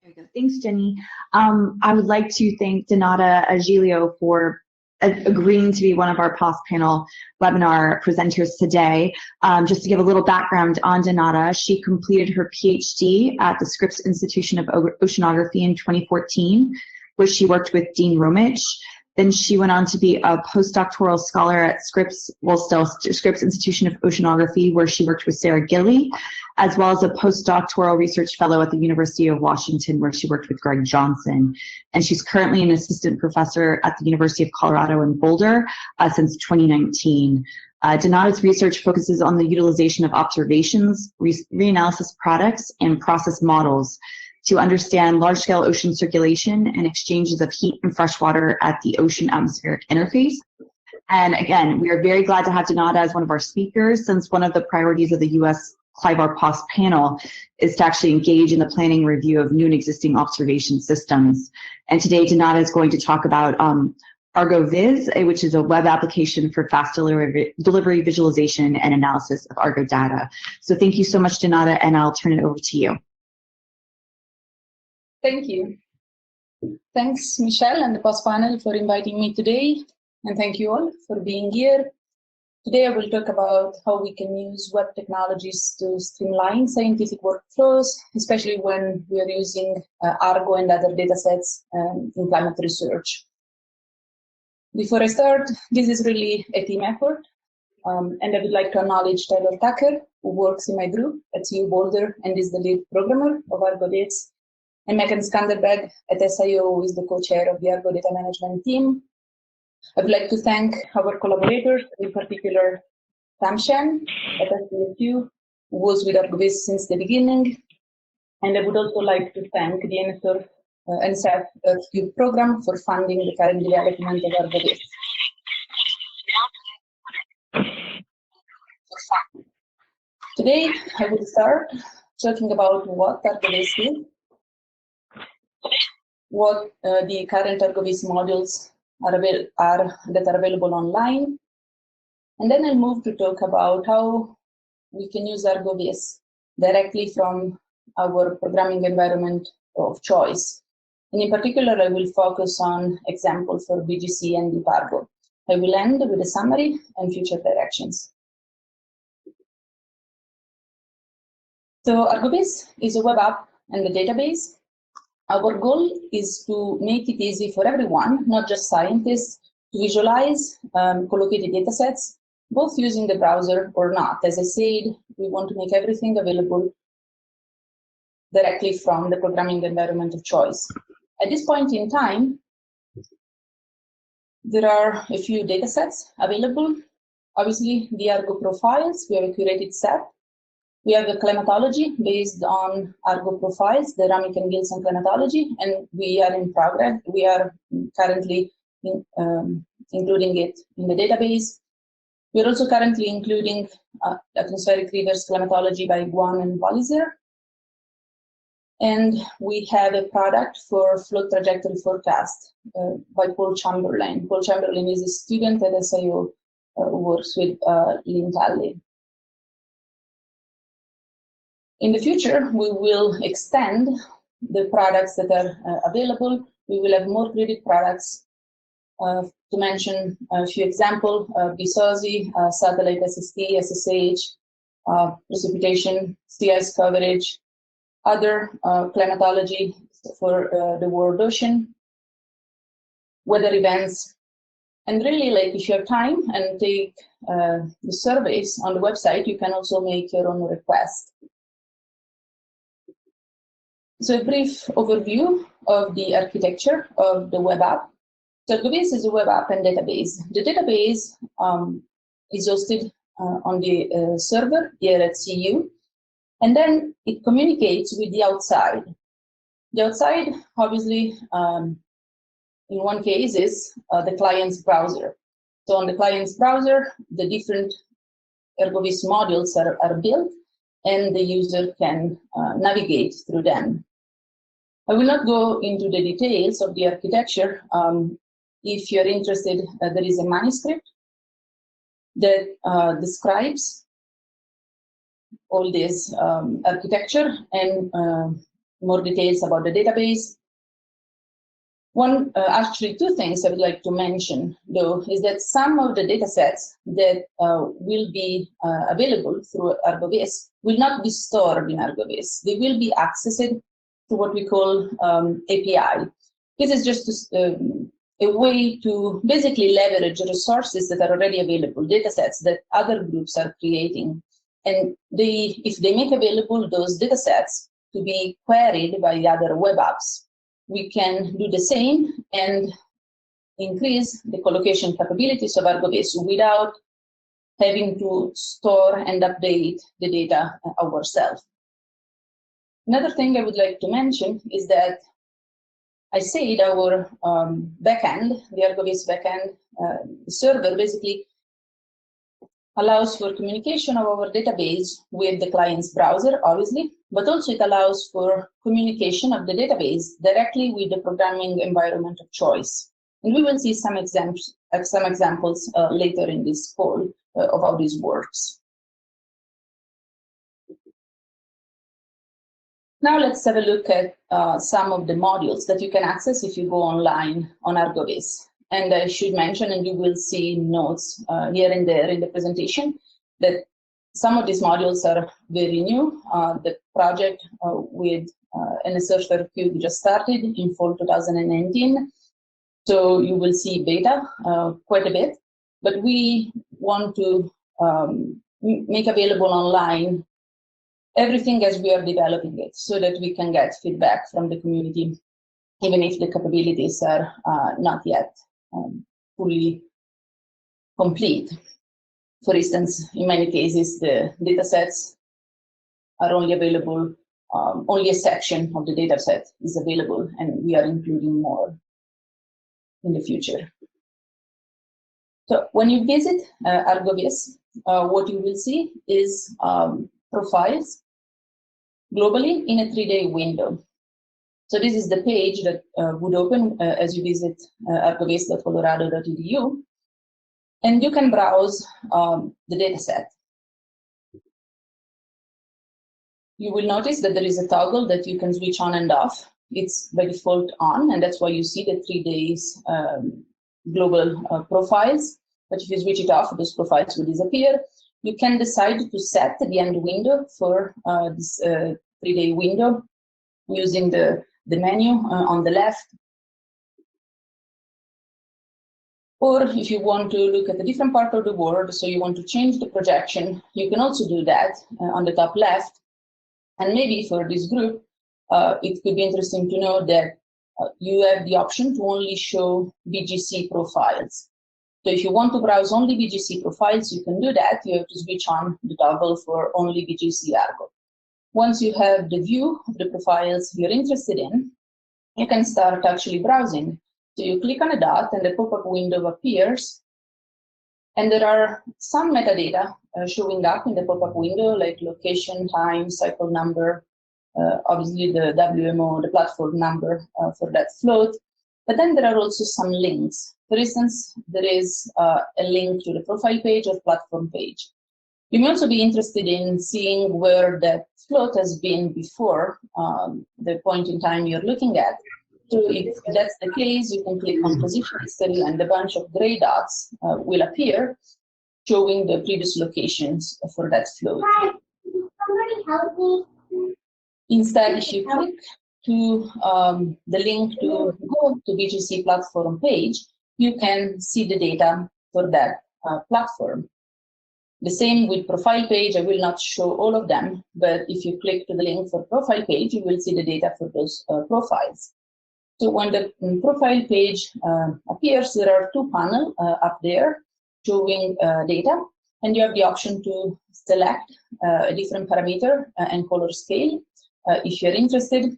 There we go. Thanks, Jenny. I would like to thank Donata Agilio for agreeing to be one of our POS panel webinar presenters today. Just to give a little background on Donata, she completed her PhD at the Scripps Institution of Oceanography in 2014, where she worked with Dean Romich. Then she went on to be a postdoctoral scholar at Scripps Institution of Oceanography, where she worked with Sarah Gilly, as well as a postdoctoral research fellow at the University of Washington, where she worked with Greg Johnson. And she's currently an assistant professor at the University of Colorado in Boulder since 2019. Donata's research focuses on the utilization of observations, reanalysis products, and process models to understand large-scale ocean circulation and exchanges of heat and fresh water at the ocean-atmospheric interface. And again, we are very glad to have Donata as one of our speakers, since one of the priorities of the U.S. CLIVAR POS panel is to actually engage in the planning and review of new and existing observation systems. And today, Donata is going to talk about Argovis, which is a web application for fast delivery visualization and analysis of Argo data. So thank you so much, Donata, and I'll turn it over to you. Thank you. Thanks, Michelle and the POS panel for inviting me today, and thank you all for being here. Today I will talk about how we can use web technologies to streamline scientific workflows, especially when we are using Argo and other datasets in climate research. Before I start, this is really a team effort, and I would like to acknowledge Tyler Tucker, who works in my group at CU Boulder and is the lead programmer of Argo Dates, and Megan Skanderbeg at SIO, who is the co-chair of the Argo Data Management team. I would like to thank our collaborators, in particular Tam Shen at SDSU, who was with Argovis since the beginning. And I would also like to thank the NSF Cube program for funding the current development of Argovis. Today, I will start talking about what Argovis is, what the current Argovis modules that are available online, and then I'll move to talk about how we can use Argovis directly from our programming environment of choice. And in particular, I will focus on examples for BGC and Deep Argo. I will end with a summary and future directions. So Argovis is a web app and a database. Our goal is to make it easy for everyone, not just scientists, to visualize collocated datasets, both using the browser or not. As I said, we want to make everything available directly from the programming environment of choice. At this point in time, there are a few datasets available. Obviously, the Argo profiles, we have a curated set. We have a climatology based on Argo profiles, the Ramick and Gilson climatology, and we are in progress. We are currently including it in the database. We're also currently including atmospheric reverse climatology by Guan and Walliser. And we have a product for flow trajectory forecast by Paul Chamberlain. Paul Chamberlain is a student at SIO who works with Lynn Talley. In the future, we will extend the products that are available. We will have more credit products. To mention a few examples, BSOSI, satellite SST, SSH, precipitation, sea ice coverage, other climatology for the world ocean, weather events. And really, like, if you have time and take the surveys on the website, you can also make your own request. So a brief overview of the architecture of the web app. So Argovis is a web app and database. The database is hosted on the server here at CU, and then it communicates with the outside. The outside, obviously, in one case is the client's browser. So on the client's browser, the different Argovis modules are built, and the user can navigate through them. I will not go into the details of the architecture. If you're interested, there is a manuscript that describes all this architecture, and more details about the database. Actually, two things I would like to mention, though, is that some of the data sets that will be available through Argovis will not be stored in Argovis. They will be accessed through what we call API. This is just a way to basically leverage resources that are already available, data sets that other groups are creating. And if they make available those data sets to be queried by other web apps, we can do the same and increase the collocation capabilities of Argovis without having to store and update the data ourselves. Another thing I would like to mention is that I said our backend, the Argovis backend server, basically allows for communication of our database with the client's browser, obviously, but also it allows for communication of the database directly with the programming environment of choice. And we will see some examples later in this call of how this works. Now let's have a look at some of the modules that you can access if you go online on Argovis. And I should mention, and you will see notes here and there in the presentation, that some of these modules are very new. The project with NSSercher Cube just started in fall 2019. So you will see beta quite a bit, but we want to make available online everything as we are developing it so that we can get feedback from the community, even if the capabilities are not yet fully complete. For instance, in many cases, the data sets are only available, only a section of the data set is available, and we are including more in the future. So when you visit Argovis, what you will see is profiles globally in a 3-day window. So this is the page that would open as you visit argovis.colorado.edu, and you can browse the data set. You will notice that there is a toggle that you can switch on and off. It's by default on, and that's why you see the 3 days global profiles. But if you switch it off, those profiles will disappear. You can decide to set the end window for this 3-day window using the menu on the left. Or if you want to look at a different part of the world, so you want to change the projection, you can also do that on the top left. And maybe for this group, it could be interesting to know that you have the option to only show BGC profiles. So if you want to browse only BGC profiles, you can do that. You have to switch on the toggle for only BGC Argo. Once you have the view of the profiles you're interested in, you can start actually browsing. So you click on a dot and the pop-up window appears. And there are some metadata showing up in the pop-up window, like location, time, cycle number, obviously the WMO, the platform number for that float. But then there are also some links. For instance, there is a link to the profile page or platform page. You may also be interested in seeing where that float has been before the point in time you're looking at. So if that's the case, you can click on position history and a bunch of gray dots will appear, showing the previous locations for that float. Somebody help me. Instead, if you click to the link to go to BGC platform page, you can see the data for that platform. The same with profile page. I will not show all of them, but if you click to the link for profile page, you will see the data for those profiles. So when the profile page appears, there are two panels up there showing data, and you have the option to select a different parameter and color scale if you're interested.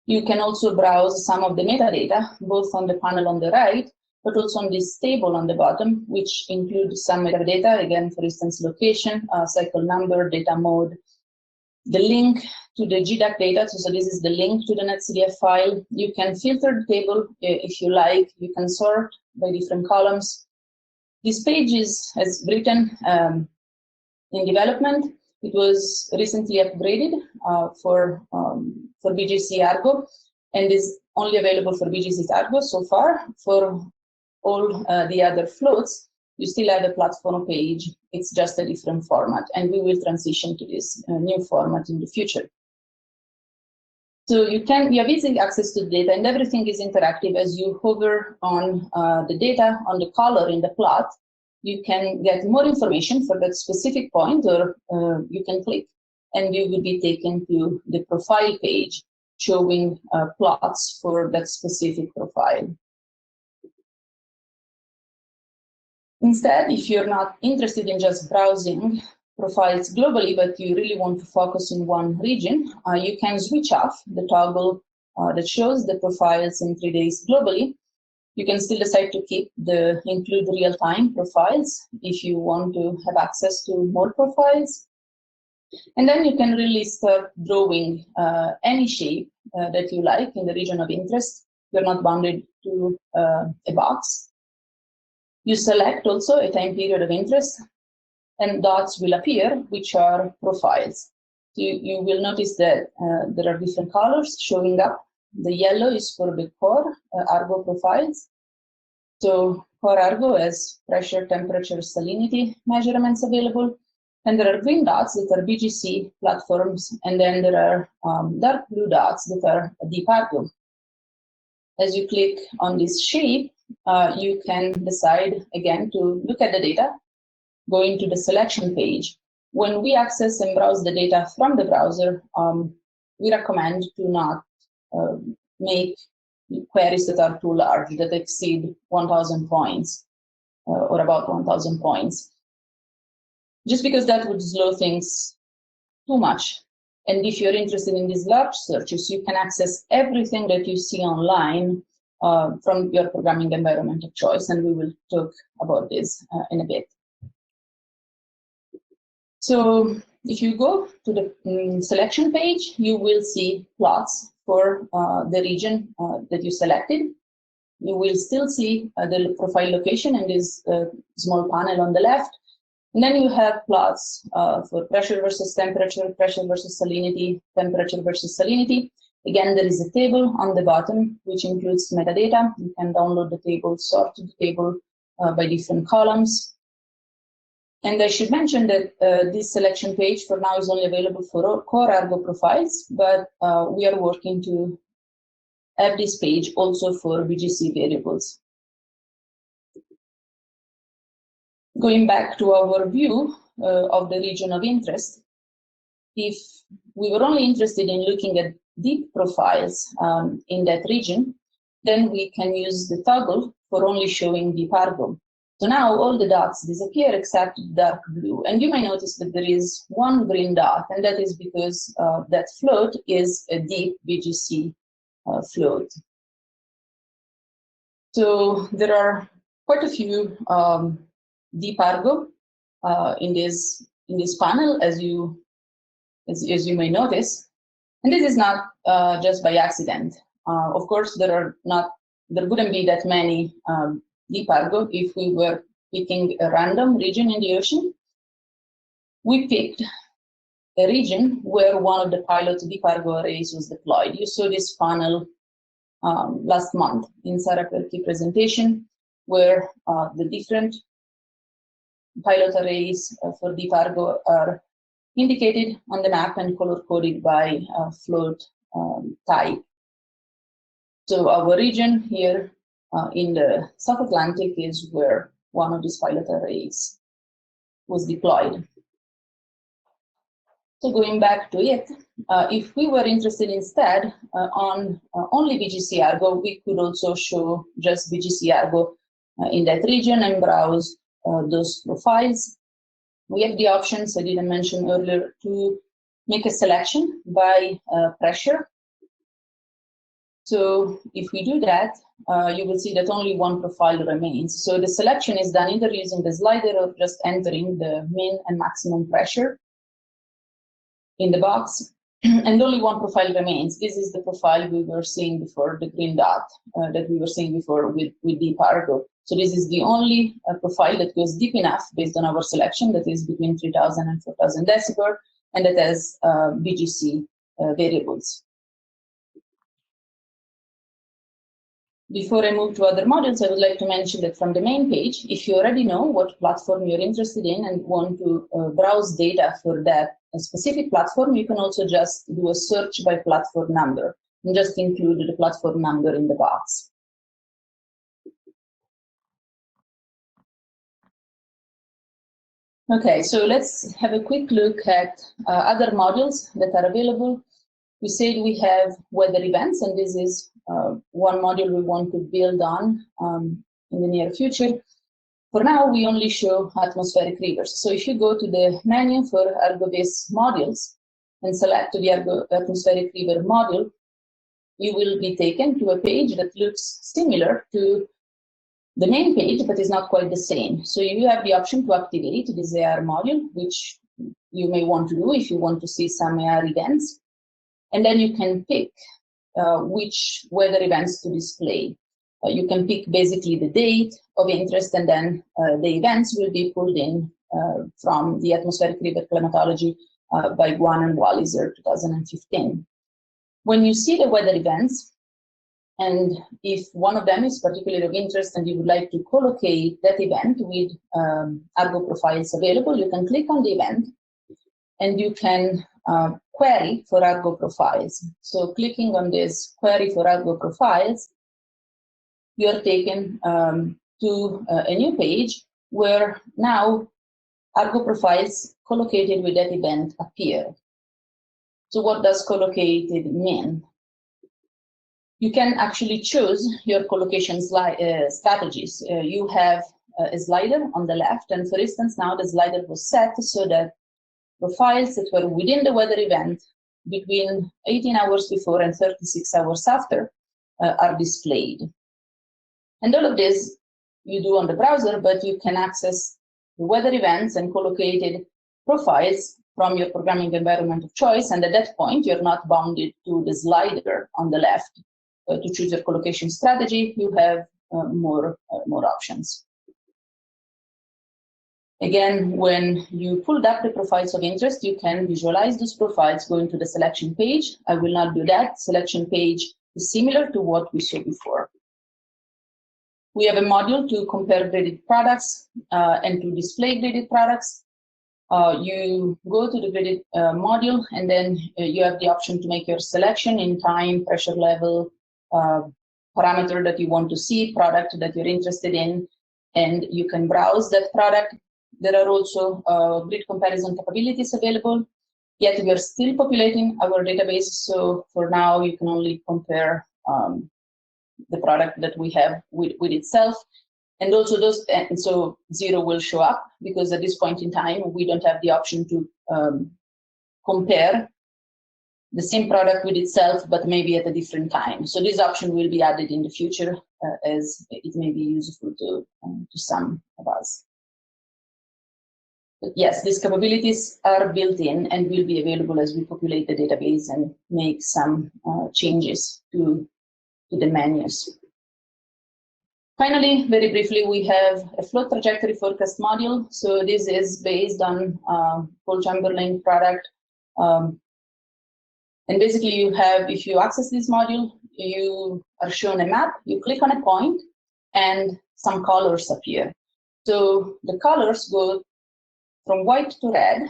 You can also browse some of the metadata, both on the panel on the right, but also on this table on the bottom, which includes some metadata, again, for instance, location, cycle number, data mode, the link to the GDAC data. So this is the link to the netcdf file. You can filter the table if you like. You can sort by different columns. This page is as written in development. It was recently upgraded for for BGC Argo, and is only available for BGC Argo so far. For all the other floats, you still have a platform page. It's just a different format, and we will transition to this new format in the future. So you have easy access to the data, and everything is interactive. As you hover on the data, on the color in the plot, you can get more information for that specific point, or you can click, and you will be taken to the profile page showing plots for that specific profile. Instead, if you're not interested in just browsing profiles globally, but you really want to focus in one region, you can switch off the toggle that shows the profiles in 3 days globally. You can still decide to keep the include real-time profiles if you want to have access to more profiles. And then you can really start drawing any shape that you like in the region of interest. You're not bounded to a box. You select also a time period of interest, and dots will appear, which are profiles. So you will notice that there are different colors showing up. The yellow is for the core Argo profiles. So core Argo has pressure, temperature, salinity measurements available. And there are green dots that are BGC platforms. And then there are dark blue dots that are deep Argo. As you click on this shape, you can decide again to look at the data, go into the selection page. When we access and browse the data from the browser, we recommend to not make queries that are too large, that exceed 1,000 points or about 1,000 points, just because that would slow things too much. And if you're interested in these large searches, you can access everything that you see online from your programming environment of choice, and we will talk about this in a bit. So if you go to the selection page, you will see plots for the region that you selected. You will still see the profile location in this small panel on the left. And then you have plots for pressure versus temperature, pressure versus salinity, temperature versus salinity. Again, there is a table on the bottom, which includes metadata. You can download the table, sort the table by different columns. And I should mention that this selection page for now is only available for all core Argo profiles, but we are working to have this page also for BGC variables. Going back to our view of the region of interest, if we were only interested in looking at deep profiles in that region, then we can use the toggle for only showing deep Argo. So now all the dots disappear except dark blue. And you may notice that there is one green dot, and that is because that float is a deep BGC float. So there are quite a few deep Argo in this panel, as you may notice. And this is not just by accident. Of course, there wouldn't be that many deep Argo if we were picking a random region in the ocean. We picked a region where one of the pilot deep Argo arrays was deployed. You saw this panel last month in Sarah Perkey's presentation, where the different pilot arrays for deep Argo are indicated on the map and color-coded by float type. So our region here in the South Atlantic is where one of these pilot arrays was deployed. So going back to it, if we were interested instead on only BGC Argo, we could also show just BGC Argo in that region and browse those profiles. We have the options I didn't mention earlier to make a selection by pressure. So if we do that, you will see that only one profile remains. So the selection is done either using the slider or just entering the min and maximum pressure in the box, and only one profile remains. This is the profile we were seeing before, the green dot that we were seeing before with deep Argo. So this is the only profile that goes deep enough based on our selection, that is between 3,000 and 4,000 decibel, and that has BGC variables. Before I move to other modules, I would like to mention that from the main page, if you already know what platform you're interested in and want to browse data for that specific platform, you can also just do a search by platform number and just include the platform number in the box. Okay, so let's have a quick look at other modules that are available. We said we have weather events, and this is one module we want to build on in the near future. For now, we only show atmospheric rivers. So if you go to the menu for Argovis modules and select the atmospheric river module, you will be taken to a page that looks similar to the main page, but is not quite the same. So you have the option to activate this AR module, which you may want to do if you want to see some AR events. And then you can pick which weather events to display. You can pick basically the date of interest, and then the events will be pulled in from the Atmospheric River Climatology by Guan and Walliser 2015. When you see the weather events, and if one of them is particularly of interest and you would like to co-locate that event with Argo profiles available, you can click on the event and you can query for Argo profiles. So clicking on this query for Argo profiles, you are taken to a new page where now Argo profiles co-located with that event appear. So what does co-located mean? You can actually choose your collocation strategies. You have a slider on the left, and for instance, now the slider was set so that profiles that were within the weather event between 18 hours before and 36 hours after are displayed. And all of this you do on the browser, but you can access the weather events and collocated profiles from your programming environment of choice, and at that point, you're not bounded to the slider on the left. To choose your collocation strategy, you have more options. Again, when you pulled up the profiles of interest, you can visualize those profiles going to the selection page. I will not do that. Selection page is similar to what we saw before. We have a module to compare graded products and to display graded products. You go to the graded module, and then you have the option to make your selection in time, pressure level, parameter that you want to see, product that you're interested in, and you can browse that product. There are also grid comparison capabilities available, yet we are still populating our database, so for now you can only compare the product that we have with itself. And also those, and so 0 will show up, because at this point in time, we don't have the option to compare the same product with itself, but maybe at a different time. So this option will be added in the future as it may be useful to some of us. But yes, these capabilities are built in and will be available as we populate the database and make some changes to the menus. Finally, very briefly, we have a float trajectory forecast module. So this is based on Paul Chamberlain product. And basically you have, if you access this module, you are shown a map, you click on a point, and some colors appear. So the colors go from white to red,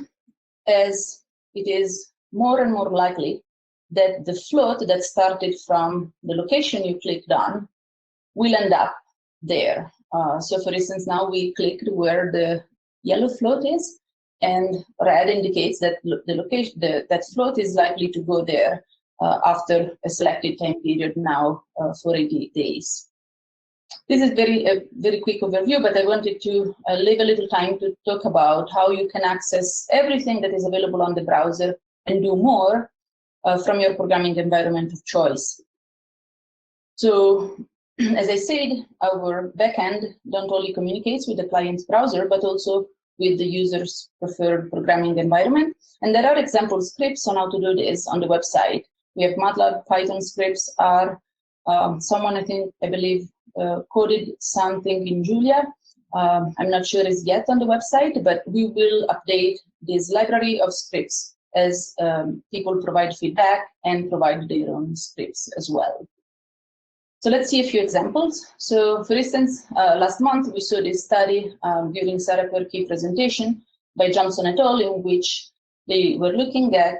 as it is more and more likely that the float that started from the location you clicked on will end up there. So for instance, now we clicked where the yellow float is, and red indicates that the location, that float is likely to go there after a selected time period now for 80 days. This is a very quick overview, but I wanted to leave a little time to talk about how you can access everything that is available on the browser and do more from your programming environment of choice. So, as I said, our backend not only communicates with the client's browser, but also with the user's preferred programming environment. And there are example scripts on how to do this on the website. We have MATLAB, Python scripts, R. Someone, I believe, coded something in Julia. I'm not sure it's yet on the website, but we will update this library of scripts as people provide feedback and provide their own scripts as well. So let's see a few examples. So for instance, last month we saw this study during Sarah Perkey presentation by Johnson et al. In which they were looking at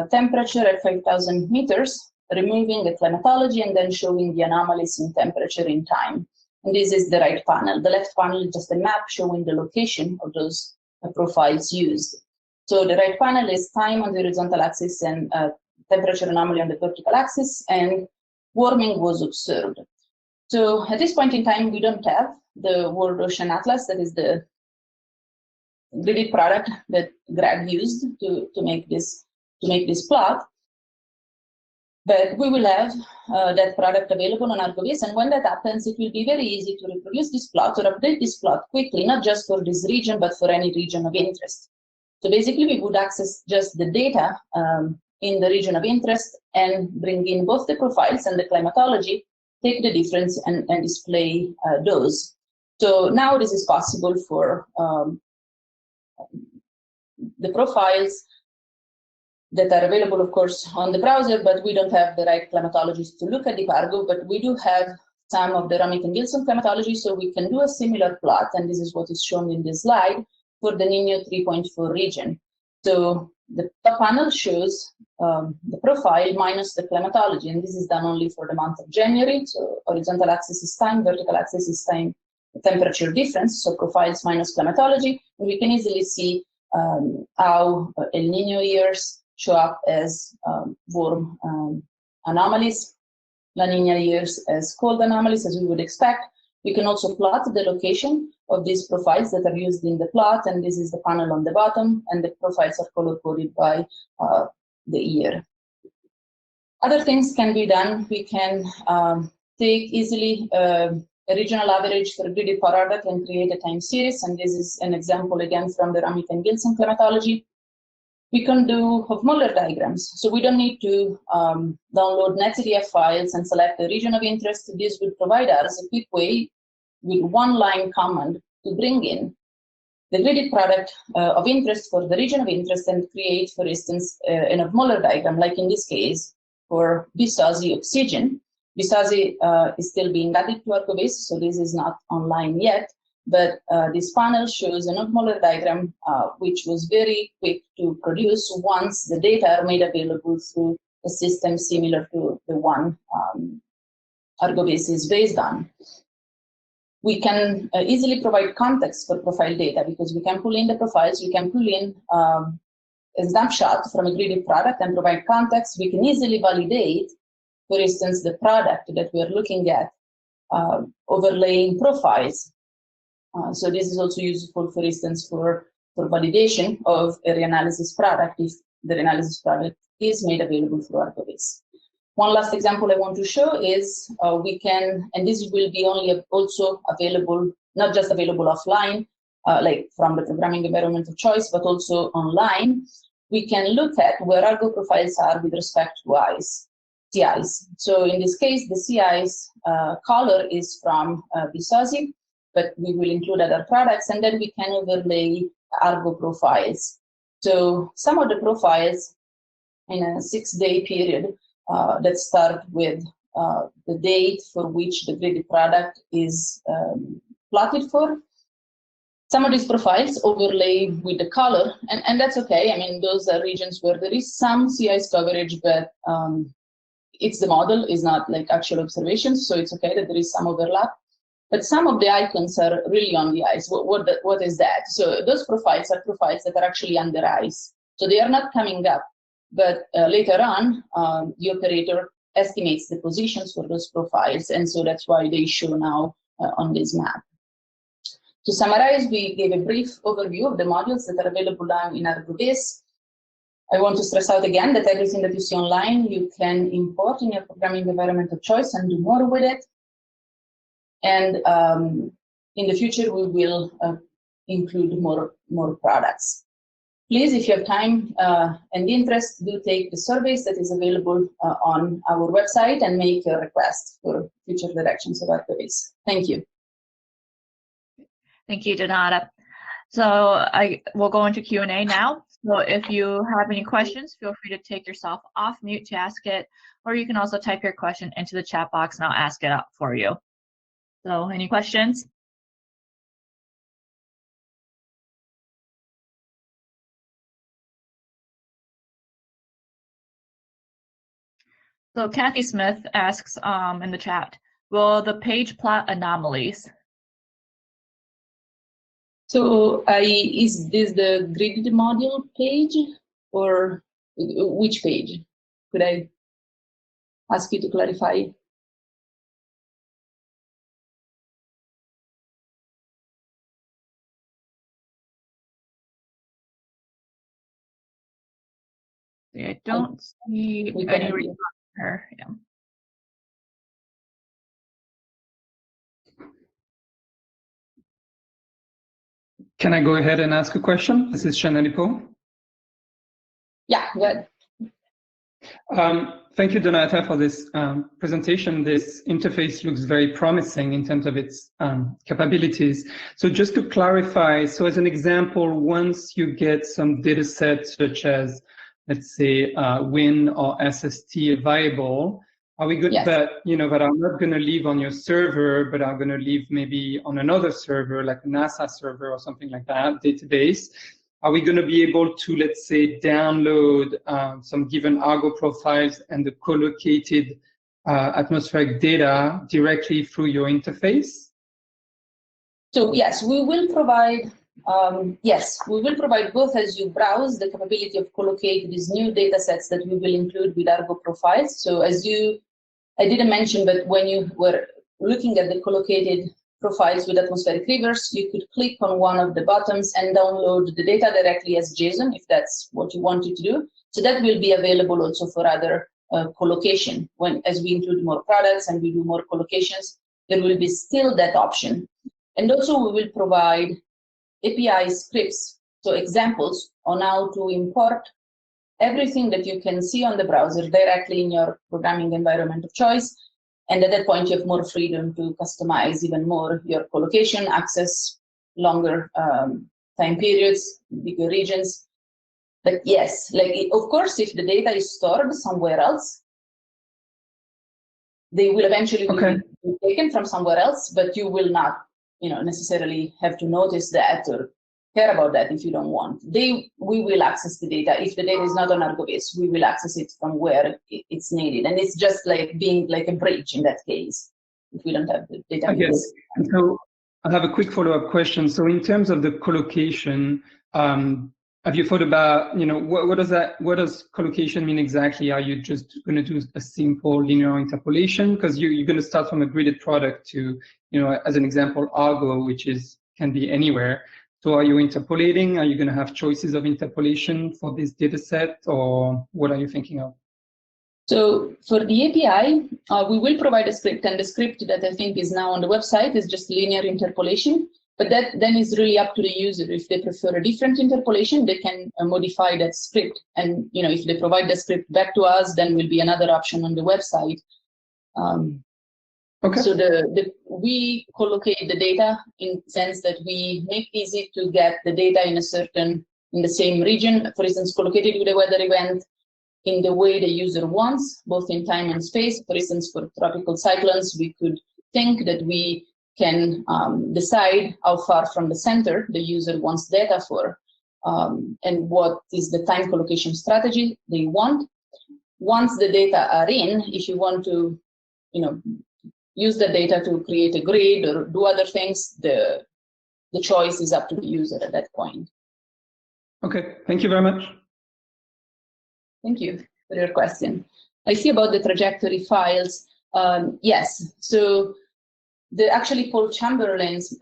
temperature at 5,000 meters, removing the climatology and then showing the anomalies in temperature in time. And this is the right panel. The left panel is just a map showing the location of those profiles used. So the right panel is time on the horizontal axis and temperature anomaly on the vertical axis, and warming was observed. So at this point in time, we don't have the World Ocean Atlas, that is the gridded product that Greg used to make this plot. But we will have that product available on Argovis, and when that happens, it will be very easy to reproduce this plot or update this plot quickly, not just for this region, but for any region of interest. So basically, we would access just the data in the region of interest and bring in both the profiles and the climatology, take the difference and display those. So now this is possible for the profiles that are available, of course, on the browser, but we don't have the right climatologies to look at the Argo, but we do have some of the Ramick and Gilson climatology, so we can do a similar plot, and this is what is shown in this slide, for the Niño 3.4 region. So the top panel shows the profile minus the climatology, and this is done only for the month of January. So horizontal axis is time, vertical axis is time, temperature difference, so profiles minus climatology, and we can easily see how El Niño years show up as warm anomalies, La Niña years as cold anomalies, as we would expect. We can also plot the location of these profiles that are used in the plot, and this is the panel on the bottom, and the profiles are color-coded by the year. Other things can be done. We can take easily a regional average for gridded product and create a time series, and this is an example again from the Ramick and Gilson climatology. We can do Hofmöller diagrams, so we don't need to download NetCDF files and select the region of interest. This would provide us a quick way with one-line command to bring in the gridded product of interest for the region of interest and create, for instance, an Hofmöller diagram, like in this case for Bisasi oxygen. Bisasi is still being added to Argovis, so this is not online yet. But this panel shows an Hofmöller diagram, which was very quick to produce once the data are made available through a system similar to the one Argovis is based on. We can easily provide context for profile data because we can pull in the profiles, we can pull in a snapshot from a gridded product and provide context. We can easily validate, for instance, the product that we're looking at, overlaying profiles. So this is also useful, for instance, for validation of a reanalysis product if the reanalysis product is made available through Argovis. One last example I want to show is we can, and this will be only also available, not just available offline, like from the programming environment of choice, but also online. We can look at where Argo profiles are with respect to CIs. So in this case, the CIs color is from Bisasi, but we will include other products, and then we can overlay Argo profiles. So some of the profiles in a 6-day period that start with the date for which the gridded product is plotted for. Some of these profiles overlay with the color, and that's okay. I mean, those are regions where there is some CIS coverage, but it's the model, is not like actual observations, so it's okay that there is some overlap. But some of the icons are really on the ice. What is that? So those profiles are profiles that are actually under ice. So they are not coming up, but later on, the operator estimates the positions for those profiles, and so that's why they show now on this map. To summarize, we gave a brief overview of the modules that are available now in Argovis. I want to stress out again that everything that you see online, you can import in your programming environment of choice and do more with it. And in the future, we will include more products. Please, if you have time and interest, do take the surveys that is available on our website and make your request for future directions of Argovis. Thank you. Thank you, Donata. So I will go into Q&A now. So if you have any questions, feel free to take yourself off mute to ask it, or you can also type your question into the chat box and I'll ask it out for you. So any questions? So Kathy Smith asks in the chat, will the page plot anomalies? So is this the gridded module page or which page? Could I ask you to clarify? I don't see any response from her. Yeah. Can I go ahead and ask a question? This is Shanalipo. Yeah, good. Thank you, Donata, for this presentation. This interface looks very promising in terms of its capabilities. So just to clarify, so as an example, once you get some data sets such as, let's say, WIN or SST available, are we good that, that are not going to live on your server, but are going to live maybe on another server, like a NASA server or something like that, database? Are we going to be able to, let's say, download some given Argo profiles and the collocated atmospheric data directly through your interface? So yes, we will provide. We will provide both as you browse the capability of collocate these new data sets that we will include with Argo profiles. So as I didn't mention, but when you were looking at the collocated profiles with atmospheric rivers, you could click on one of the buttons and download the data directly as JSON, if that's what you wanted to do. So that will be available also for other collocation. As we include more products and we do more collocations, there will be still that option. And also we will provide API scripts, so examples on how to import everything that you can see on the browser directly in your programming environment of choice. And at that point, you have more freedom to customize even more your collocation, access longer time periods, bigger regions. But yes, of course, if the data is stored somewhere else, they will eventually be taken from somewhere else, but you will not, necessarily have to notice that or care about that if you don't want. We will access the data. If the data is not on Argovis, we will access it from where it's needed. And it's just like being like a bridge in that case, if we don't have the data. Yes. And so I have a quick follow-up question. So in terms of the collocation, have you thought about, what does collocation mean exactly? Are you just going to do a simple linear interpolation? Because you're going to start from a gridded product to, as an example, Argo, which can be anywhere. So are you interpolating? Are you going to have choices of interpolation for this data set, or what are you thinking of? So for the API, we will provide a script, and the script that I think is now on the website is just linear interpolation. But that then is really up to the user. If they prefer a different interpolation, they can modify that script. And if they provide the script back to us, then will be another option on the website. So we collocate the data in the sense that we make it easy to get the data in the same region. For instance, collocated with a weather event in the way the user wants, both in time and space. For instance, for tropical cyclones, we could think that we can decide how far from the center the user wants data for, and what is the time collocation strategy they want. Once the data are in, if you want to, use the data to create a grid or do other things, the choice is up to the user at that point. Okay, thank you very much. Thank you for your question. I see about the trajectory files. Yes, so the actually Paul Chamberlain's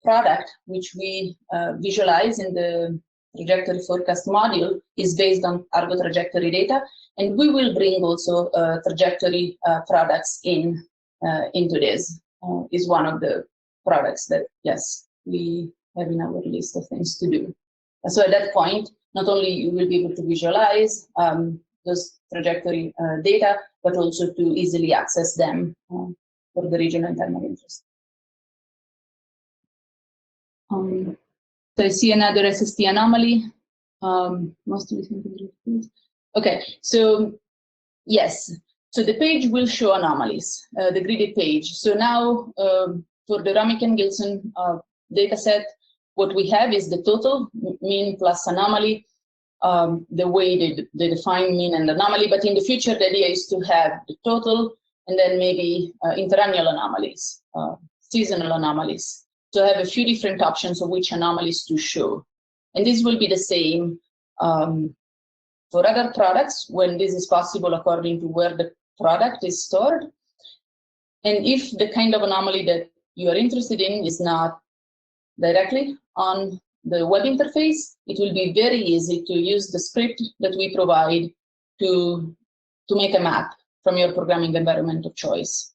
product, which we visualize in the trajectory forecast module, is based on Argo trajectory data, and we will bring also trajectory products into this. Is one of the products that, yes, we have in our list of things to do. So at that point, not only you will be able to visualize those trajectory data, but also to easily access them for the region and time of interest. So I see another SST anomaly. Okay, so yes, so the page will show anomalies, the gridded page. So now for the Ramick and Gilson data set, what we have is the total mean plus anomaly, the way they define mean and anomaly. But in the future, the idea is to have the total and then maybe interannual anomalies, seasonal anomalies. So have a few different options of which anomalies to show. And this will be the same for other products when this is possible according to where the product is stored. And if the kind of anomaly that you are interested in is not directly on the web interface, it will be very easy to use the script that we provide to make a map from your programming environment of choice.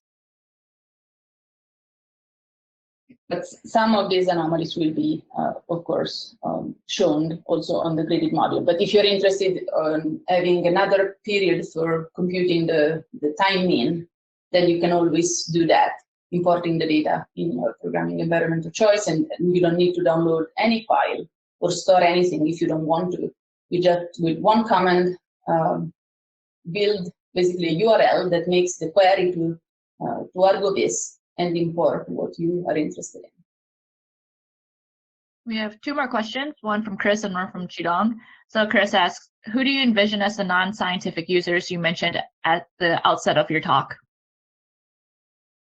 But some of these anomalies will be, of course, shown also on the gridded module. But if you're interested in having another period for computing the time mean, then you can always do that, importing the data in your programming environment of choice, and you don't need to download any file or store anything if you don't want to. You just, with one command, build basically a URL that makes the query to Argovis and import what you are interested in. We have two more questions, one from Chris and one from Chidong. So Chris asks, who do you envision as the non-scientific users you mentioned at the outset of your talk?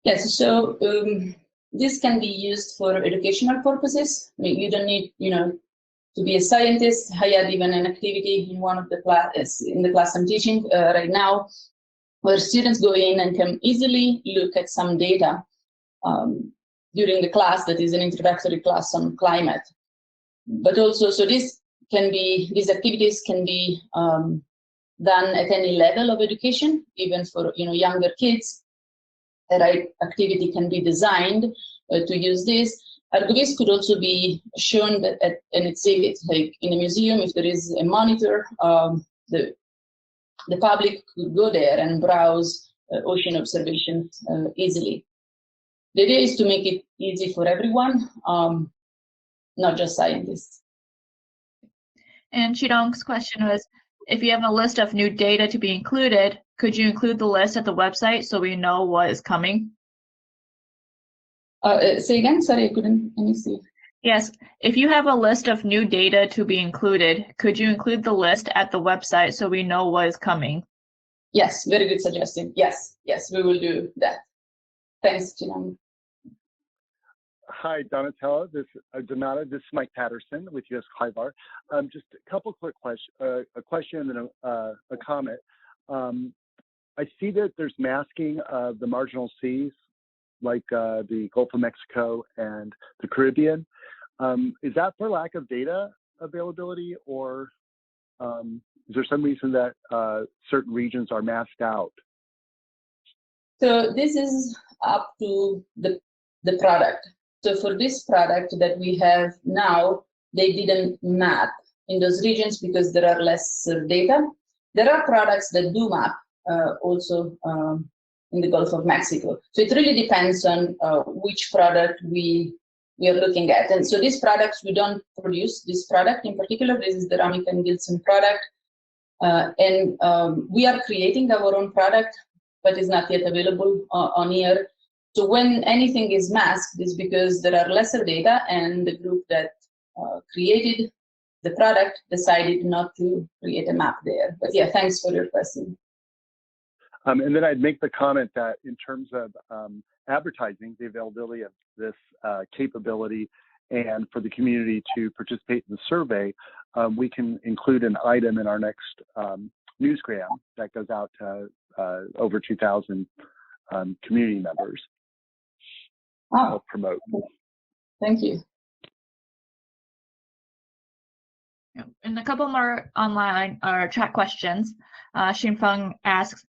Yes, so this can be used for educational purposes. I mean, you don't need, to be a scientist. I had even an activity in one of the classes, in the class I'm teaching right now, where students go in and can easily look at some data during the class that is an introductory class on climate. But also, so these activities can be done at any level of education, even for younger kids. The right activity can be designed to use this. Argovis could also be shown at an exhibit, like in a museum. If there is a monitor, the public could go there and browse ocean observations easily. The idea is to make it easy for everyone, not just scientists. And Chidong's question was, if you have a list of new data to be included, could you include the list at the website so we know what is coming? Say again, sorry, I couldn't see. Yes, if you have a list of new data to be included, could you include the list at the website so we know what is coming? Yes, very good suggestion. Yes, we will do that. Thanks, Chidong. Hi, Donatella. This is Mike Patterson with US Clivar. Just a couple quick questions, a question and a comment. I see that there's masking of the marginal seas, like the Gulf of Mexico and the Caribbean. Is that for lack of data availability, or is there some reason that certain regions are masked out? So this is up to the product. So for this product that we have now, they didn't map in those regions because there are less data. There are products that do map also in the Gulf of Mexico. So it really depends on which product we are looking at. And so these products, we don't produce this product in particular. This is the Ramick and Gilson product. And we are creating our own product, but it's not yet available on here. So when anything is masked, it's because there are lesser data and the group that created the product decided not to create a map there. But yeah, thanks for your question. And then I'd make the comment that in terms of advertising, the availability of this capability and for the community to participate in the survey, we can include an item in our next newsgram that goes out to over 2,000 community members. I'll promote. Thank you. And a couple more online or chat questions. Xinfeng asks,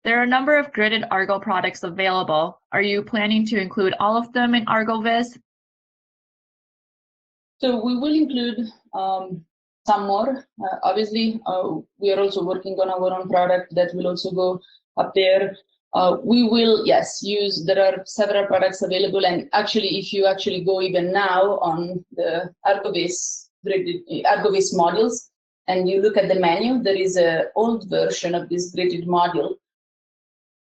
there are a number of gridded Argo products available. Are you planning to include all of them in Argovis? So we will include some more. Obviously, we are also working on our own product that will also go up there. We will, yes, there are several products available, and actually, if you actually go even now on the Argovis modules, and you look at the menu, there is an old version of this gridded module,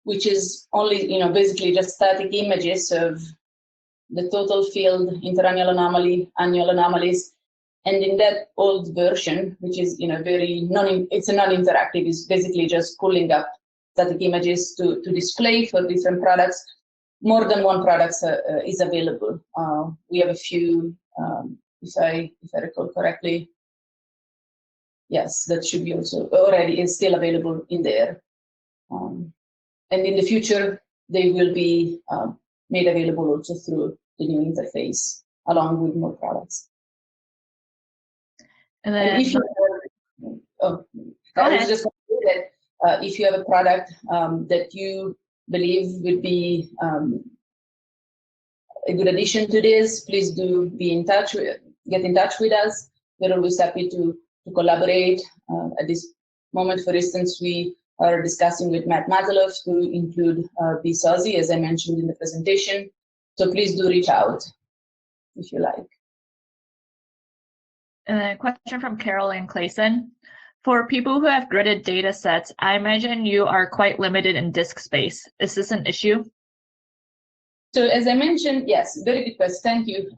which is only, basically just static images of the total field, interannual anomaly, annual anomalies. And in that old version, which is, it's a non-interactive, it's basically just pulling up static images to display for different products. More than one product is available. We have a few, if I recall correctly. Yes, that should be also already is still available in there. And in the future, they will be made available also through the new interface, along with more products. And then, and if you I was just going to say that if you have a product that you believe would be a good addition to this, please do get in touch with us. We're always happy to collaborate. At this moment, for instance, we are discussing with Matt Mazalov to include BSOSI, as I mentioned in the presentation. So please do reach out if you like. A question from Caroline Clayson. For people who have gridded data sets, I imagine you are quite limited in disk space. Is this an issue? So as I mentioned, yes, very good question. Thank you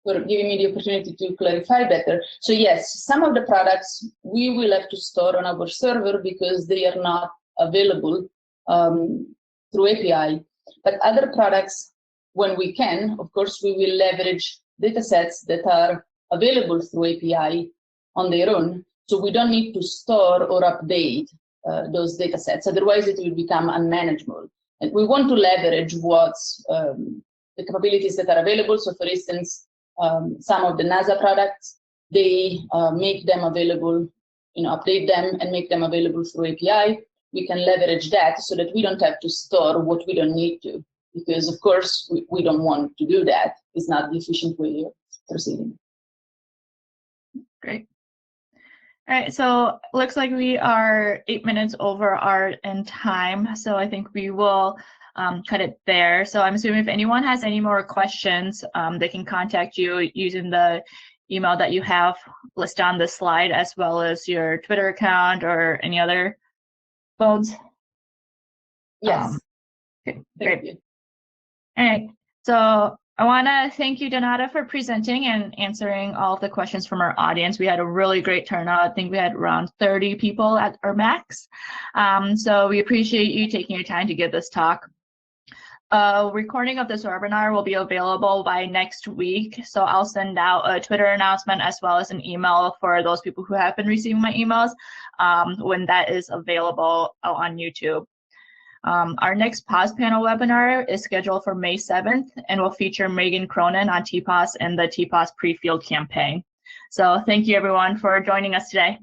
for giving me the opportunity to clarify better. So yes, some of the products we will have to store on our server because they are not available through API. But other products, when we can, of course, we will leverage data sets that are available through API on their own. So we don't need to store or update those data sets. Otherwise, it will become unmanageable. And we want to leverage what's the capabilities that are available. So for instance, some of the NASA products, they make them available, update them and make them available through API. We can leverage that so that we don't have to store what we don't need to, because of course we don't want to do that. It's not the efficient way of proceeding. Great. All right, so looks like we are 8 minutes over our end time, so I think we will cut it there. So I'm assuming if anyone has any more questions, they can contact you using the email that you have listed on the slide, as well as your Twitter account or any other phones. Yes. Okay, Thank great. you. All right, so I want to thank you, Donata, for presenting and answering all of the questions from our audience. We had a really great turnout. I think we had around 30 people at our max. So we appreciate you taking your time to give this talk. A recording of this webinar will be available by next week. So I'll send out a Twitter announcement as well as an email for those people who have been receiving my emails when that is available on YouTube. Our next POS panel webinar is scheduled for May 7th and will feature Megan Cronin on TPOS and the TPOS pre-field campaign. So thank you everyone for joining us today.